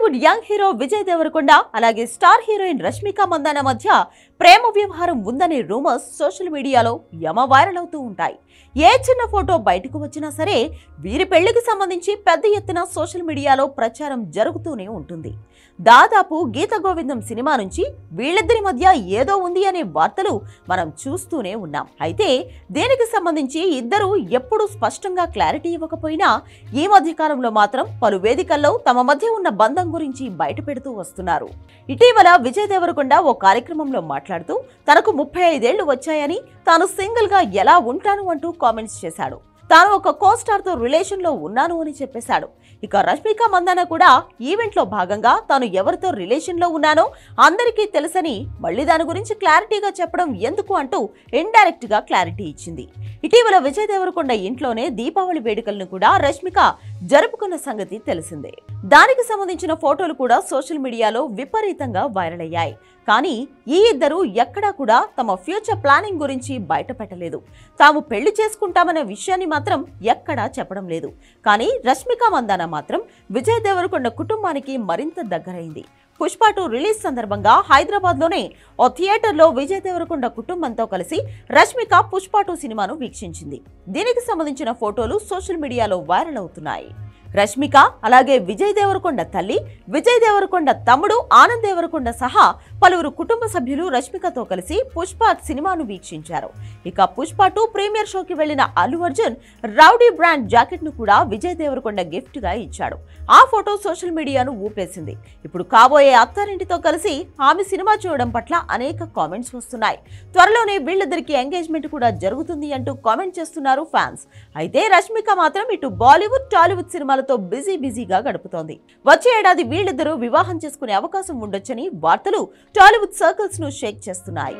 Bollywood young hero Vijay Devarakonda అలాగే star heroine Rashmika Mandanna మధ్య ప్రేమ వ్యవహారం ఉందనే రూమర్స్ సోషల్ మీడియాలో యమ వైరల్ అవుతూ ఉంటాయి. ఏ చిన్న ఫోటో బయటకు వచ్చినా సరే వీరి పెళ్లికి సంబంధించి పెద్ద ఎత్తున సోషల్ మీడియాలో ప్రచారం జరుగుతూనే ఉంటుంది. దాదాపు గీత గోవిందం సినిమా నుంచి వీళ్ళిద్దరి మధ్య ఏదో ఉంది అనే వార్తలు మనం చూస్తూనే ఉన్నాం. అయితే దీనికి సంబంధించి ఇద్దరు ఎప్పుడూ స్పష్టంగా క్లారిటీ ఇవ్వకపోయినా ఈ మధ్య కాలంలో మాత్రం పలు వేదికల్లో తమ మధ్య ఉన్న బంధం గురించి బయట పెడుతూ వస్తున్నారు. ఇటీవల విజయ్ దేవరకొండ ఓ కార్యక్రమంలో మాట్లాడుతూ తనకు 35 ఏళ్లు వచ్చాయని తాను సింగిల్ గా ఎలా ఉంటాను అంటూ కామెంట్స్ చేశాడు. తాను ఒక కోస్టార్ తో రిలేషన్ లో ఉన్నాను అని చెప్పేశాడు. ఇక రష్మిక మందాన కూడా ఈవెంట్ లో భాగంగా తాను ఎవరితో రిలేషన్ లో ఉన్నానో అందరికీ తెలుసని మళ్ళీ దాని గురించి క్లారిటీగా చెప్పడం ఎందుకు అంటూ ఇండైరెక్ట్ గా క్లారిటీ ఇచ్చింది. ఇటీవల విజయ్ దేవరకొండ ఇంట్లోనే దీపావళి వేడుకలను కూడా రష్మిక జరుపుకున్న సంగతి తెలిసిందే. దానికి సంబంధించిన ఫోటోలు కూడా సోషల్ మీడియాలో విపరీతంగా వైరల్ అయ్యాయి. కానీ ఈ ఇద్దరు ఎక్కడా కూడా తమ ఫ్యూచర్ ప్లానింగ్ గురించి బయట పెట్టలేదు. తాము పెళ్లి చేసుకుంటామనే విషయాన్ని మాత్రం ఎక్కడా చెప్పడం లేదు. కానీ రష్మిక మందాన మాత్రం విజయ్ దేవరకొండ కుటుంబానికి మరింత దగ్గరైంది. పుష్ప 2 రిలీజ్ సందర్భంగా హైదరాబాద్ లోనే ఓ థియేటర్ లో విజయ్ దేవరకొండ కుటుంబంతో కలిసి రష్మిక పుష్ప 2 సినిమాను వీక్షించింది. దీనికి సంబంధించిన ఫోటోలు సోషల్ మీడియాలో వైరల్ అవుతున్నాయి. రష్మిక అలాగే విజయ్ దేవరకొండ తల్లి, విజయ్ దేవరకొండ తమ్ముడు ఆనంద్ దేవరకొండ సహా పలువురు కుటుంబ సభ్యులు రష్మికతో కలిసి పుష్ప సినిమాను వీక్షించారు. ఇక పుష్ప 2 ప్రీమియర్ షోకి వెళ్లిన Allu Arjun rowdy brand jacket ను కూడా విజయ్ దేవరకొండ గిఫ్ట్ గా ఇచ్చాడు. ఆ ఫోటో సోషల్ మీడియాను ఊపేసింది. ఇప్పుడు కాబోయే అత్తారింటితో కలిసి ఆమె సినిమా చూడడం పట్ల అనేక కామెంట్స్ వస్తున్నాయి. త్వరలోనే వీళ్ళిద్దరికి ఎంగేజ్మెంట్ కూడా జరుగుతుంది అంటూ కామెంట్ చేస్తున్నారు ఫ్యాన్స్. అయితే రష్మిక మాత్రం ఇటు బాలీవుడ్ టాలీవుడ్ సినిమాలతో బిజీగా గడుపుతోంది. వచ్చే ఏడాది వీళ్ళిద్దరూ వివాహం చేసుకునే అవకాశం ఉండొచ్చని వార్తలు టాలీవుడ్ సర్కిల్స్ ను షేక్ చేస్తున్నాయి.